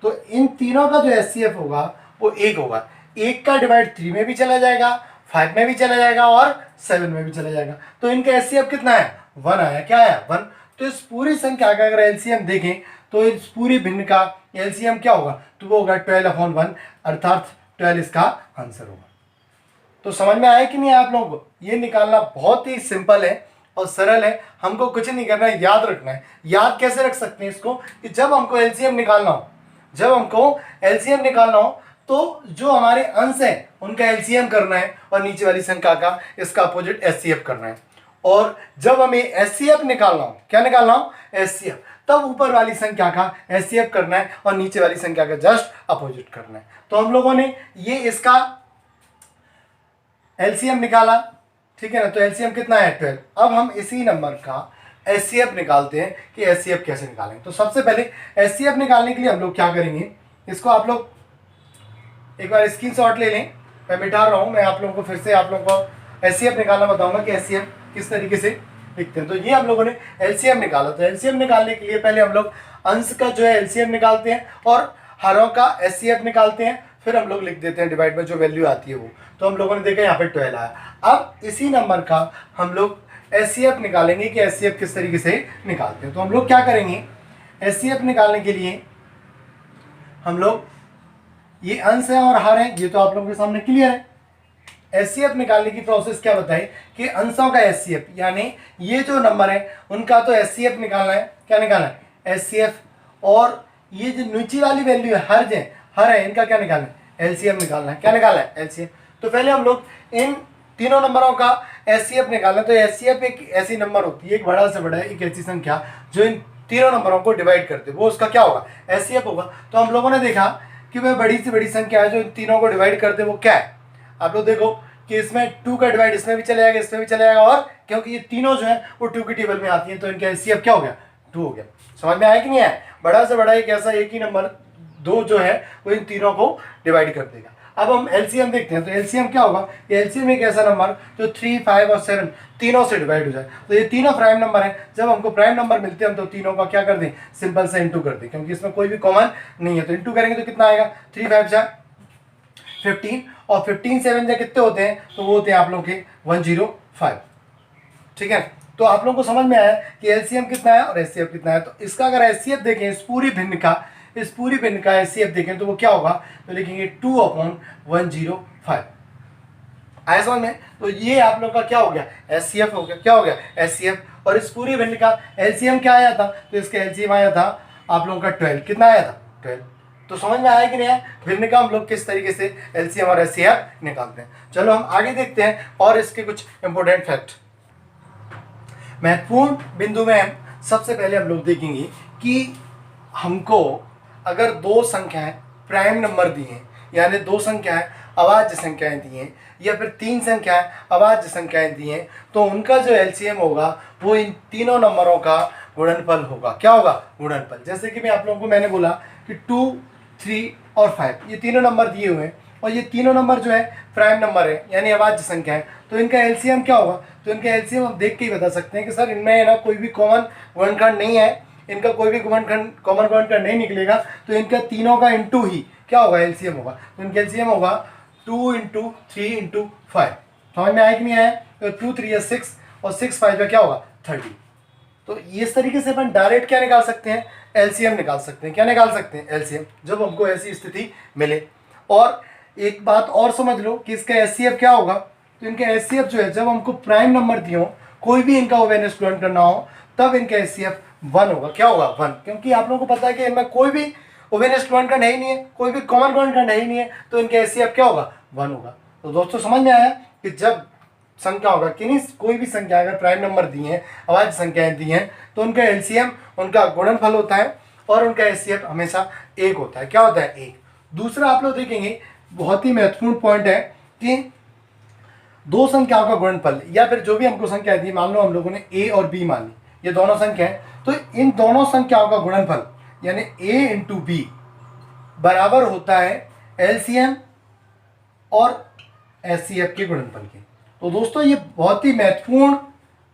तो इन तीनों का जो एचसीएफ होगा वो 1 होगा। 1 का डिवाइड 3 में भी चला जाएगा, 5 में भी चला जाएगा और 7 में भी चला जाएगा। तो इनका एचसीएफ कितना है, 1 आया। क्या आया, 1। तो इस पूरी संख्या का अगर एलसीएम देखें तो इस पूरी भिन्न का एलसीएम क्या होगा, तो वो होगा 12/1, अर्थात 12 इसका आंसर होगा। तो समझ में आया कि नहीं आप लोगों को, ये निकालना बहुत ही सिंपल है और सरल है। हमको कुछ नहीं करना है, याद रखना है। याद कैसे रख सकते हैं इसको, कि जब हमको एलसीएम निकालना हो, जब हमको एलसीएम निकालना हो तो जो हमारे अंश हैं उनका एलसीएम करना है और नीचे वाली संख्या का इसका अपोजिट एचसीएफ करना है। और जब हमें एचसीएफ निकालना हो, क्या निकालना हो, एचसीएफ, तब ऊपर वाली संख्या का एचसीएफ करना है और नीचे वाली संख्या का जस्ट अपोजिट करना है। तो हम लोगों ने ये इसका एलसीएम निकाला, ठीक है ना। तो एलसीएम कितना है, 12। अब हम इसी नंबर का एचसीएफ निकालते हैं कि एचसीएफ कैसे निकालेंगे। तो सबसे पहले एचसीएफ निकालने के लिए हम लोग क्या करेंगे, इसको आप लोग एक बार स्क्रीनशॉट ले लें। मैं मिटा रहा हूँ, मैं आप लोगों को फिर से आप लोगों को एचसीएफ निकालना बताऊंगा कि एचसीएफ किस तरीके से लिखते हैं। तो ये हम लोगों ने एलसीएम निकाला। तो एलसीएम निकालने के लिए पहले हम लोग अंश का जो है एलसीएम निकालते हैं और हरों का एचसीएफ निकालते हैं, फिर हम लोग लिख देते हैं डिवाइड में जो वैल्यू आती है वो। तो हम लोगों ने देखा यहाँ पे 12 आया। अब इसी नंबर का हम लोग एचसीएफ निकालेंगे कि एचसीएफ किस तरीके से निकालते हैं। तो हम लोग क्या करेंगे, एचसीएफ निकालने के लिए हम लोग, ये अंश है और हर है, ये तो आप लोगों के सामने क्लियर है। एचसीएफ निकालने की प्रोसेस क्या बताई कि अंशों का एचसीएफ, यानी ये जो नंबर है उनका तो एचसीएफ निकालना है। क्या निकालना है, एचसीएफ। और ये जो नीचे वाली वैल्यू है, हर है, इनका क्या निकालना है, एलसीएम निकालना है। क्या निकालना है, एलसीएम। तो पहले हम लोग इन तीनों नंबरों का एचसीएफ निकालना है। तो एचसीएफ एक ऐसी नंबर होती है, एक बड़ा से बड़ा एक ऐसी संख्या जो इन तीनों नंबरों को डिवाइड करते, वो उसका क्या होगा, एचसीएफ होगा। तो हम लोगों ने देखा कि वह बड़ी से बड़ी संख्या है जो इन तीनों को डिवाइड करते, वो क्या है। आप लोग देखो कि इसमें 2 का डिवाइड इसमें भी चला जाएगा, इसमें भी चला जाएगा, और क्योंकि ये तीनों जो है वो 2 की टेबल में आती है तो इनका एचसीएफ क्या हो गया, 2 हो गया। समझ में आया कि नहीं आया। बड़ा से बड़ा एक ऐसा एक ही नंबर 2 जो है वो इन तीनों को डिवाइड कर देगा। अब हम एलसीएम देखते हैं। तो एलसीएम क्या होगा, एलसीएम एक ऐसा नंबर जो 3, 5 और 7 तीनों से डिवाइड हो जाए। तो ये तीनों प्राइम नंबर है। जब हमको प्राइम नंबर मिलते हैं हम तो तीनों का क्या कर दें, सिंपल से इंटू कर दें, क्योंकि इसमें कोई भी कॉमन नहीं है। तो इंटू करेंगे तो कितना आएगा, 3, 5 जा 15 और 15, 7 जा कितने होते हैं, तो वो होते हैं आप लोगों के 105। ठीक है। तो आप लोगों को समझ में आया कि एलसीएम कितना है और एचसीएफ कितना है। तो इसका अगर एचसीएफ देखें, इस पूरी भिन्न का एचसीएफ देखें तो वो क्या होगा, तो लिखेंगे 2/105। आया समझ में। तो ये आप लोग का क्या हो गया, एचसीएफ हो गया। क्या हो गया, एचसीएफ। और इस पूरी भिन्न का एलसीएम क्या आया था, तो इसका एलसीएम आया था आप लोगों का 12। कितना आया था, 12। तो समझ में आया कि नहीं आया, भिन्न का हम लोग किस तरीके से एलसीएम और एचसीएफ निकालते हैं। चलो हम आगे देखते हैं और इसके कुछ इंपॉर्टेंट फैक्ट। महत्वपूर्ण बिंदु में हम सबसे पहले हम लोग देखेंगे कि हमको अगर 2 संख्याएं प्राइम नंबर दी हैं, यानी 2 संख्याएं अभाज्य संख्याएं दी हैं, या फिर 3 संख्याएं अभाज्य संख्याएं दी हैं, तो उनका जो एलसीएम होगा वो इन तीनों नंबरों का गुणनफल होगा। क्या होगा, गुणनफल। जैसे कि मैं आप लोगों को मैंने बोला कि 2, 3 और 5 ये तीनों नंबर दिए हुए हैं और ये तीनों नंबर जो है प्राइम नंबर है, यानी अभाज्य संख्या है। तो इनका एलसीएम क्या होगा, तो इनका एलसीएम हम देख के ही बता सकते हैं कि सर इनमें ना कोई भी कॉमन गुणनखंड नहीं है, इनका कोई भी कॉमन गुणनखंड नहीं निकलेगा। तो इनका तीनों का इंटू ही क्या होगा, एलसीएम होगा। तो इनका एलसीएम होगा 2 × 3 × 5। समझ में आया कि नहीं आया। तो 2, 3 या 6 और 6, 5 का क्या होगा, 30। तो इस तरीके से अपन डायरेक्ट क्या निकाल सकते हैं, एलसीएम निकाल सकते हैं। क्या निकाल सकते हैं, एलसीएम, जब हमको ऐसी स्थिति मिले। और एक बात और समझ लो कि इसका एचसीएफ क्या होगा, तो इनका एचसीएफ जो है, जब हमको प्राइम नंबर दिए हो, कोई भी इनका ओवेन स्टूडेंट करना हो, तब इनका एचसीएफ 1 होगा। क्या होगा, 1, क्योंकि आप लोगों को पता है कि इनमें कोई भी ओवेन स्टूडेंट का नहीं है, कोई भी कॉमन पॉइंट का नहीं है, तो इनका एचसीएफ क्या होगा, 1 होगा। तो दोस्तों समझ में आया कि जब संख्या होगा कि नहीं, कोई भी संख्या अगर प्राइम नंबर दिए हैं, अभाज्य संख्याएं दी हैं, तो उनका एलसीएम उनका गुणनफल होता है और उनका एचसीएफ हमेशा 1 होता है। क्या होता है, 1। दूसरा आप लोग देखेंगे, बहुत ही महत्वपूर्ण पॉइंट है कि दो संख्याओं का गुणनफल या फिर जो भी हमको संख्या दी, मान लो हम लोगों ने ए और बी मान ली, ये दोनों संख्या है, तो इन दोनों संख्याओं का गुणनफल यानी ए इंटू बी बराबर होता है एलसीएम और एचसीएफ के गुणनफल के। तो दोस्तों ये बहुत ही महत्वपूर्ण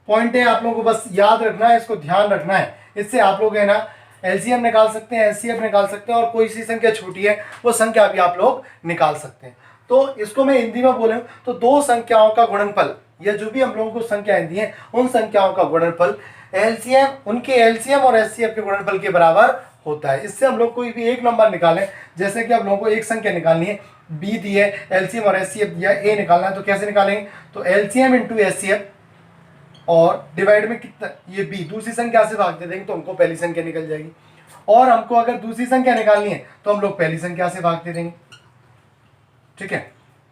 पॉइंट है, आप लोगों को बस याद रखना है, इसको ध्यान रखना है। इससे आप लोग है ना एलसीएम निकाल सकते हैं, एचसीएफ निकाल सकते हैं, और कोई सी संख्या छोटी है वो संख्या भी आप लोग निकाल सकते हैं। तो इसको मैं हिंदी में बोलूं तो दो संख्याओं का गुणनफल या जो भी हम लोगों को संख्याएं दी हैं, उन संख्याओं का गुणनफल एलसीएम, उनके एलसीएम और एचसीएफ के गुणनफल के बराबर होता है। इससे हम लोग कोई भी एक नंबर निकालें, जैसे कि हम लोगों को एक संख्या निकालनी है, बी दी है, एलसीएम और एचसीएफ दिया, ए निकालना है, तो कैसे निकालेंगे, तो एलसीएम इंटू एचसीएफ और डिवाइड में कितना, ये बी दूसरी संख्या से भाग दे देंगे तो हमको पहली संख्या निकल जाएगी। और हमको अगर दूसरी संख्या निकालनी है तो हम लोग पहली संख्या से भाग दे देंगे। ठीक है,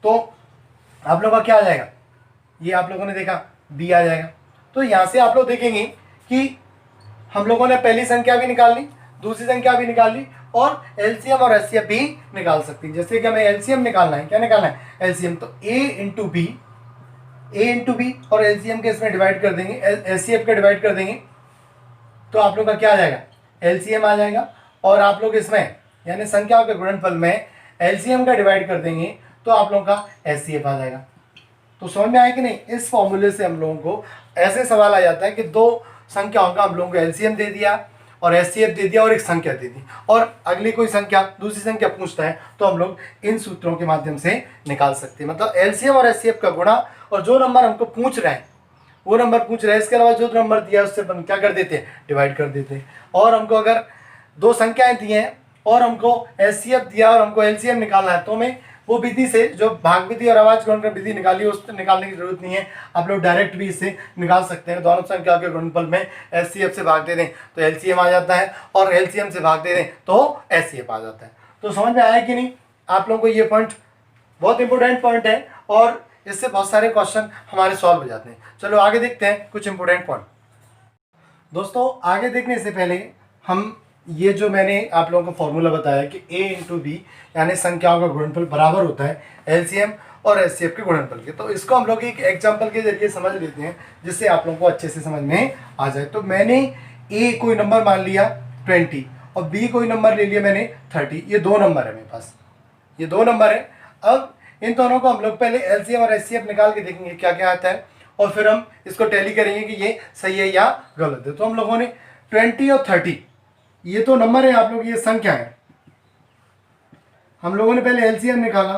तो आप लोगों का क्या आ जाएगा, ये आप लोगों ने देखा बी आ जाएगा। तो यहां से आप लोग देखेंगे कि हम लोगों ने पहली संख्या भी निकाल ली, दूसरी संख्या भी निकाल ली, और एलसीएम और एचसीएफ भी निकाल सकती है। जैसे कि हमें एलसीएम निकालना है, क्या निकालना है, एलसीएम, तो ए इंटू बी और एलसीएम के इसमें डिवाइड कर देंगे, एचसीएफ का डिवाइड कर देंगे, तो आप लोग का क्या आ जाएगा, एलसीएम आ जाएगा। और आप लोग इसमें यानी संख्याओं के गुणनफल में एलसीएम का डिवाइड कर देंगे तो आप लोगों का एचसीएफ आ जाएगा। तो समझ में आया कि नहीं, इस फॉर्मूले से हम लोगों को ऐसे सवाल आ जाता है कि दो संख्याओं का हम लोगों को एलसीएम दे दिया और एचसीएफ दे दिया और एक संख्या दे दी, और अगली कोई संख्या दूसरी संख्या पूछता है तो हम लोग इन सूत्रों के माध्यम से निकाल सकते हैं। मतलब एलसीएम और एचसीएफ का गुणा, और जो नंबर हमको पूछ रहे हैं वो नंबर पूछ रहे हैं, इसके अलावा जो नंबर दिया है उससे अपन क्या कर देते हैं, डिवाइड कर देते हैं। और हमको अगर दो संख्याएं दी हैं और हमको एचसीएफ दिया और हमको एलसीएम निकालना है, तो हमें वो विधि से, जो भाग विधि और अभाज्य गुणनफल विधि निकाली, उस निकालने की जरूरत नहीं है, आप लोग डायरेक्ट भी इसे निकाल सकते हैं। दोनों संख्याओं के गुणनफल में एचसीएफ से भाग दे दें तो एलसीएम आ जाता है, और एलसीएम से भाग दे दें तो एचसीएफ आ जाता है। तो समझ में आया कि नहीं, आप लोगों को ये पॉइंट बहुत इंपॉर्टेंट पॉइंट है, और इससे बहुत सारे क्वेश्चन हमारे सॉल्व हो जाते हैं। चलो आगे देखते हैं कुछ इंपॉर्टेंट पॉइंट। दोस्तों आगे देखने से पहले हम ये जो मैंने आप लोगों को फॉर्मूला बताया कि a इंटू बी यानी संख्याओं का गुणनफल बराबर होता है एलसीएम और एचसीएफ के गुणनफल के, तो इसको हम लोग एक एग्जांपल के जरिए समझ लेते हैं जिससे आप लोगों को अच्छे से समझ में आ जाए। तो मैंने a कोई नंबर मान लिया 20 और b कोई नंबर ले लिया मैंने 30, ये दो नंबर है मेरे पास, ये दो नंबर है। अब इन दोनों को हम लोग पहले एलसीएम और एचसीएफ निकाल के देखेंगे क्या क्या आता है, और फिर हम इसको टैली करेंगे कि ये सही है या गलत है। तो हम लोगों ने 20 और 30 ये तो नंबर है आप लोग, ये संख्या है, हम लोगों ने पहले एलसीएम निकाला,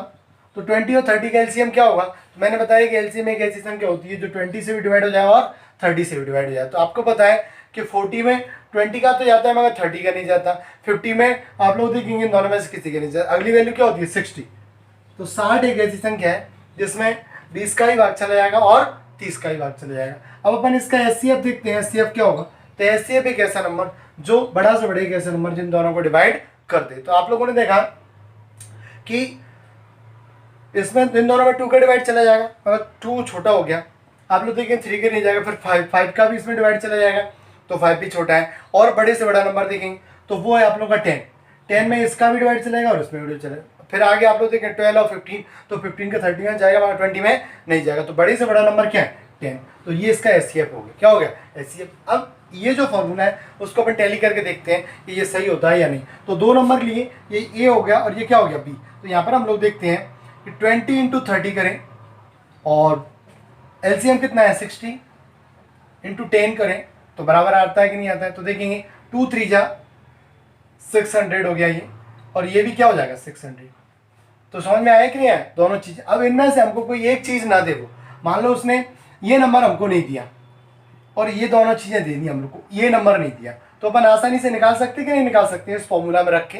तो 20 और 30 का एलसीएम क्या होगा, तो मैंने बताया कि एलसीएम एक ऐसी संख्या होती है जो 20 से भी डिवाइड हो जाए और 30 से भी डिवाइड हो जाए। तो आपको पता है कि 40 में 20 का तो जाता है मगर 30 का नहीं जाता, 50 में आप लोग देखेंगे दोनों में से किसी का नहीं जाता। अगली वैल्यू क्या होती है 60, तो 60 एक ऐसी संख्या है जिसमें 20 का ही भाग चला जाएगा और 30 का ही भाग चला जाएगा। अब अपन इसका एचसीएफ देखते हैं, एचसीएफ क्या होगा, तो एचसीएफ एक ऐसा नंबर जो बड़ा से बड़े एक ऐसा नंबर जिन दोनों को डिवाइड कर दे। तो आप लोगों ने देखा कि इसमें इन दोनों में 2 का डिवाइड चला जाएगा, अगर 2 छोटा हो गया, आप लोग देखें 3 का नहीं जाएगा, फिर 5 का भी इसमें डिवाइड चला जाएगा, तो 5 भी छोटा है। और बड़े से बड़ा नंबर देखेंगे तो वो है आप लोग का 10 में इसका भी डिवाइड चलेगा और इसमें भी चलेगा। फिर आगे आप लोग देखें 12 और 15, तो 15 का 30 में जाएगा मगर 20 में नहीं जाएगा, तो बड़े से बड़ा नंबर क्या है 10। तो ये इसका एचसीएफ हो गया, क्या हो गया एचसीएफ। अब ये जो फॉर्मूला है उसको अपन टैली करके देखते हैं कि ये सही होता है या नहीं। तो दो नंबर लिए, ये ए हो गया और ये क्या हो गया बी। तो यहाँ पर हम लोग देखते हैं कि 20 इंटू 30 करें और एलसीएम कितना है 60 इंटू 10 करें तो बराबर आता है कि नहीं आता है। तो देखेंगे 2 3 जा 600 हो गया ये, और ये भी क्या हो जाएगा 600। तो समझ में आया कि नहीं आया दोनों चीज़। अब इनमें से हमको कोई एक चीज़ ना दे, वो मान लो उसने ये नंबर हमको नहीं दिया, और ये दोनों चीज़ें दे दी हम लोग को, ये नंबर नहीं दिया, तो अपन आसानी से निकाल सकते कि नहीं निकाल सकते इस फॉर्मूला में रख के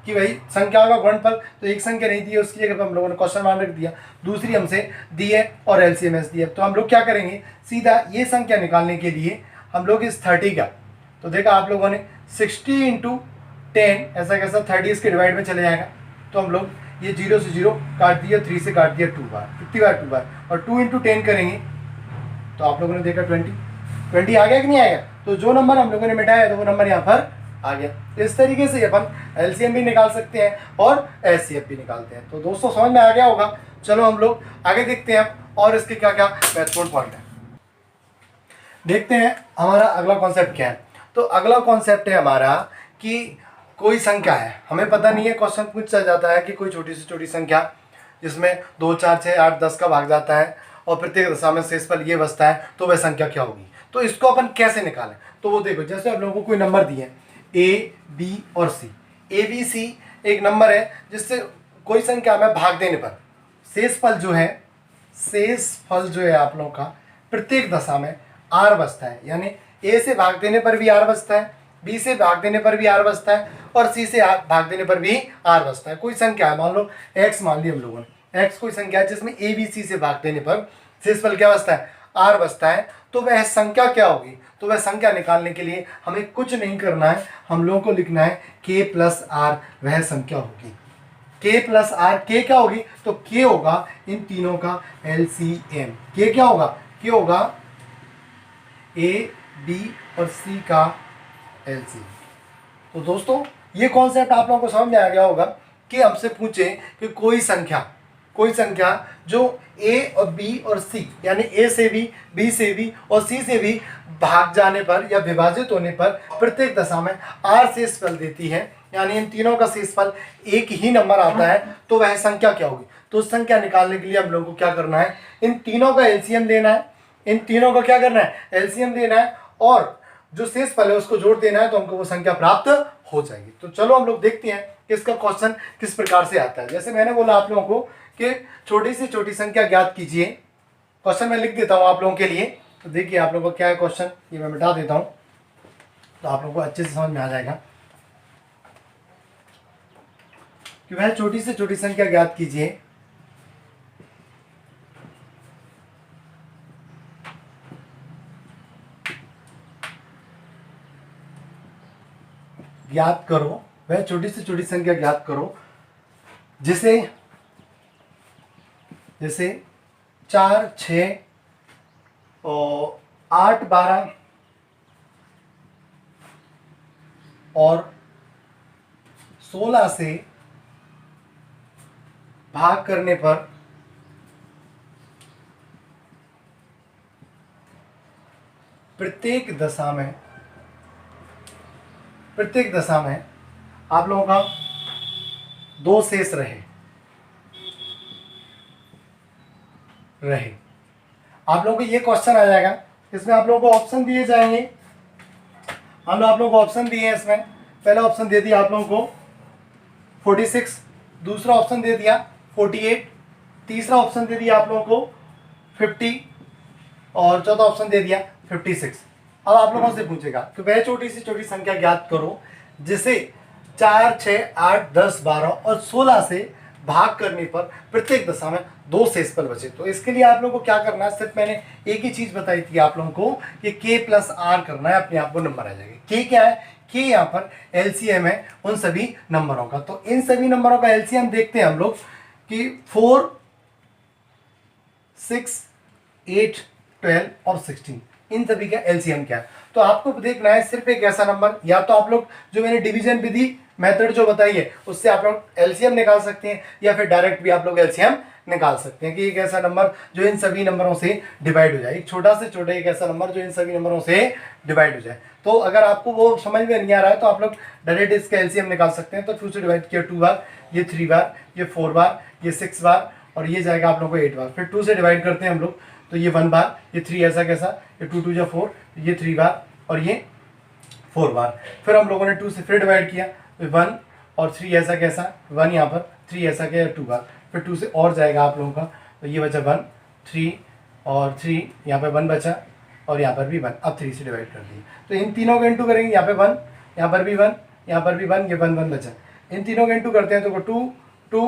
कि भाई संख्याओं का गुणनफल, तो एक संख्या नहीं दी है उसकी जगह पर हम लोगों ने क्वेश्चन मार्क रख दिया, दूसरी हमसे दी है और LCMS दी है। तो हम लोग क्या करेंगे, सीधा ये संख्या निकालने के लिए हम लोग इस 30 का, तो देखा आप लोगों ने 60 × 10 ऐसा कैसा 30 इसके डिवाइड में चले जाएगा, तो हम लोग ये 0 से 0 काट दिया, 3 से काट दिया 2 बार, कितनी बार 2 बार, और 2 × 10 करेंगे तो आप लोगों ने देखा 20 आ गया कि नहीं आएगा, तो जो नंबर हम लोगों ने मिटाया तो वो नंबर यहाँ पर आ गया। तो इस तरीके से अपन LCM भी निकाल सकते हैं और HCF भी निकालते हैं। तो दोस्तों समझ में आ गया होगा। चलो हम लोग आगे देखते हैं और इसके क्या क्या महत्वपूर्ण पॉइंट है। देखते हैं हमारा अगला कॉन्सेप्ट क्या है। तो अगला कॉन्सेप्ट है हमारा कि कोई संख्या है, हमें पता नहीं है, क्वेश्चन पूछा जाता है कि कोई छोटी से छोटी संख्या जिसमें 2 4 6 8 10 का भाग जाता है और प्रत्येक दशा में शेषफल ये बचता है, तो वह संख्या क्या होगी। तो इसको अपन कैसे निकालें, तो वो देखो, जैसे आप लोगों को कोई नंबर दिए हैं A, B और C। A, B, C एक नंबर है जिससे कोई संख्या में भाग देने पर शेषफल जो है आप लोगों का प्रत्येक दशा में R बचता है, यानी A से भाग देने पर भी R बचता है, B से भाग देने पर भी R बचता है और C से भाग देने पर भी R बचता है। कोई संख्या है, मान लो X मान ली हम लोगों ने, X कोई संख्या है जिसमें A, B, C से भाग देने पर शेषफल क्या बचता है, R बचता है, तो वह संख्या क्या होगी। तो वह संख्या निकालने के लिए हमें कुछ नहीं करना है, हम लोगों को लिखना है K + R वह संख्या होगी। K + R, K क्या होगी, तो K होगा इन तीनों का LCM। K क्या होगा, K होगा A, B और C का LCM। तो दोस्तों ये कॉन्सेप्ट आप लोगों को समझ में आ गया होगा कि हमसे पूछे कि कोई संख्या जो A और B और C, यानी A से भी, B से भी और C से भी भाग जाने पर या विभाजित होने पर प्रत्येक दशा में R शेषफल देती है, यानी इन तीनों का शेषफल एक ही नंबर आता है, तो वह संख्या क्या होगी। तो उस संख्या निकालने के लिए हम लोगों को क्या करना है, इन तीनों का LCM लेना है, इन तीनों का क्या करना है, LCM लेना है और जो शेषफल है उसको जोड़ देना है, तो हमको वो संख्या प्राप्त हो जाएगी। तो चलो हम लोग देखते हैं कि इसका क्वेश्चन किस प्रकार से आता है। जैसे मैंने बोला आप लोगों को कि छोटी से छोटी संख्या ज्ञात कीजिए, क्वेश्चन मैं लिख देता हूं आप लोगों के लिए। तो देखिए आप लोगों को क्या है क्वेश्चन, ये मैं मिटा देता हूं तो आप लोगों को अच्छे से समझ में आ जाएगा कि वह छोटी से छोटी संख्या ज्ञात कीजिए ज्ञात करो, वह छोटी से छोटी संख्या ज्ञात करो जिसे 4 6 और 8 12 और 16 से भाग करने पर प्रत्येक दशा में आप लोगों का 2 शेष रहे। आप लोगों को ये क्वेश्चन आ जाएगा, इसमें आप लोगों को ऑप्शन दिए जाएंगे। हम लोग आप लोगों को ऑप्शन दिए हैं, इसमें पहला ऑप्शन दे दिया आप लोगों को 46, दूसरा ऑप्शन दे दिया 48, तीसरा ऑप्शन दे दिया आप लोगों को 50 और चौथा ऑप्शन दे दिया 56। अब आप लोगों से पूछेगा कि वह छोटी से छोटी संख्या ज्ञात करो जिसे 4 6 8 10 12 और 16 से भाग करने पर प्रत्येक दशा में 2 शेषफल बचे। तो इसके लिए आप लोगों को क्या करना है, सिर्फ मैंने एक ही चीज बताई थी आप लोगों को कि K + R करना है, अपने आप को नंबर आ जाएगा। K क्या है, K यहाँ पर LCM है उन सभी नंबरों का। तो इन सभी नंबरों का LCM देखते हैं हम लोग कि 4 6 8 12 और 16, इन सभी का LCM क्या है। तो आपको देखना है सिर्फ एक ऐसा नंबर, या तो आप लोग जो मैंने डिवीजन विधि मेथड जो बताई है उससे आप लोग LCM निकाल सकते हैं, या फिर डायरेक्ट भी आप लोग LCM निकाल सकते हैं कि एक ऐसा नंबर जो इन सभी नंबरों से डिवाइड हो जाए, एक छोटा से छोटा एक ऐसा नंबर जो इन सभी नंबरों से डिवाइड हो जाए। तो अगर आपको वो समझ में नहीं आ रहा है तो आप लोग डायरेक्ट इसका LCM निकाल सकते हैं। तो 2 से डिवाइड किया 2 बार, ये 3 बार, ये 4 बार, ये 6 बार और ये जाएगा आप लोगों को 8 बार। फिर 2 से डिवाइड करते हैं हम लोग, तो ये 1 बार, ये 3 ऐसा कैसा, ये 2 2 4, ये 3 बार और ये 4 बार। फिर हम लोगों ने 2 से फिर डिवाइड किया, तो 1 और 3 ऐसा कैसा, 1 यहाँ पर, 3 ऐसा क्या, 2 बार। फिर 2 से और जाएगा आप लोगों का, तो ये बचा 1 3 और 3 यहाँ पे 1 बचा और यहाँ पर भी 1, अब 3 से डिवाइड कर दिए। तो इन तीनों को इंटू करेंगे, यहाँ पे 1, यहाँ पर भी 1, यहाँ पर भी 1, ये 1 1 बचा। इन तीनों को इंटू करते हैं तो 2 2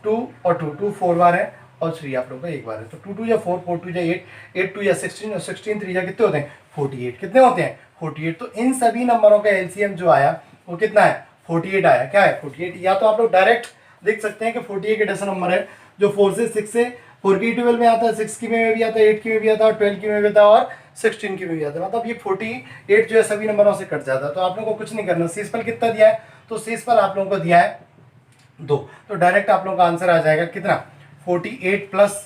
2 और 2 2 4 बार है और 3 आप लोगों का एक बार है। तो 2 2 या 4, 4 2 या 8, 8 2 या 16 और 16 3 या कितने होते हैं 48। कितने होते हैं 48। तो इन सभी नंबरों का एलसीएम जो आया वो कितना है 48 आया। क्या है 48। या तो आप लोग डायरेक्ट देख सकते हैं कि 48 एक ऐसा नंबर है जो 4 से 6 से 4 की 12 में आता है, 6 की में भी आता है, 8 की में भी आता है, 12 की में भी आता है और 16 की में भी आता है। मतलब ये 48 जो है सभी नंबरों से कट जाता है। तो आप लोगों को कुछ नहीं करना। शेषफल कितना दिया है तो शेषफल आप लोगों को दिया है 2। तो डायरेक्ट आप लोगों का आंसर आ जाएगा कितना 48 प्लस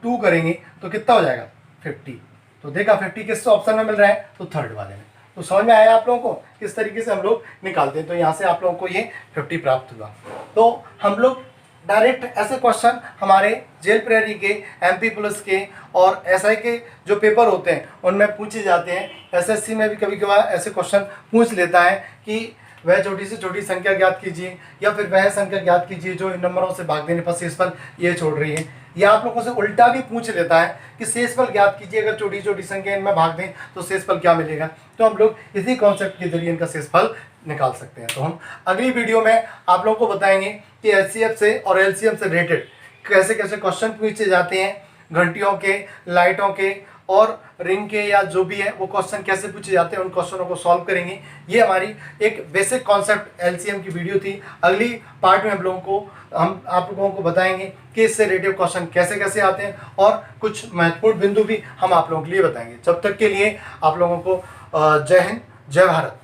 2 करेंगे तो कितना हो जाएगा 50। तो देखा 50 किस ऑप्शन में मिल रहा है तो थर्ड वाले में। तो समझ में आया आप लोगों को किस तरीके से हम लोग निकालते हैं। तो यहाँ से आप लोगों को ये 50 प्राप्त हुआ। तो हम लोग डायरेक्ट ऐसे क्वेश्चन हमारे जेल प्रेरी के, एमपी पुलिस के और एसआई के जो पेपर होते हैं उनमें पूछे जाते हैं। एसएससी में भी कभी कभार ऐसे क्वेश्चन पूछ लेता है कि वह छोटी से छोटी संख्या ज्ञात कीजिए या फिर वह संख्या ज्ञात कीजिए जो इन नंबरों से भाग देने पर शेषफल ये छोड़ रही है। या आप लोगों से उल्टा भी पूछ लेता है कि शेषफल ज्ञात कीजिए, अगर छोटी छोटी संख्या इनमें भाग दें तो शेषफल क्या मिलेगा। तो हम लोग इसी कॉन्सेप्ट के जरिए इनका शेषफल निकाल सकते हैं। तो हम अगली वीडियो में आप लोगों को बताएंगे कि एचसीएफ से और एलसीएम से रिलेटेड कैसे कैसे क्वेश्चन पूछे जाते हैं, घंटियों के, लाइटों के और रिंग के या जो भी है वो क्वेश्चन कैसे पूछे जाते हैं, उन क्वेश्चनों को सॉल्व करेंगे। ये हमारी एक बेसिक कॉन्सेप्ट एलसीएम की वीडियो थी। अगली पार्ट में हम आप लोगों को बताएंगे कि इससे रिलेटेड क्वेश्चन कैसे कैसे आते हैं और कुछ महत्वपूर्ण बिंदु भी हम आप लोगों के लिए बताएंगे। जब तक के लिए आप लोगों को जय हिंद, जय भारत।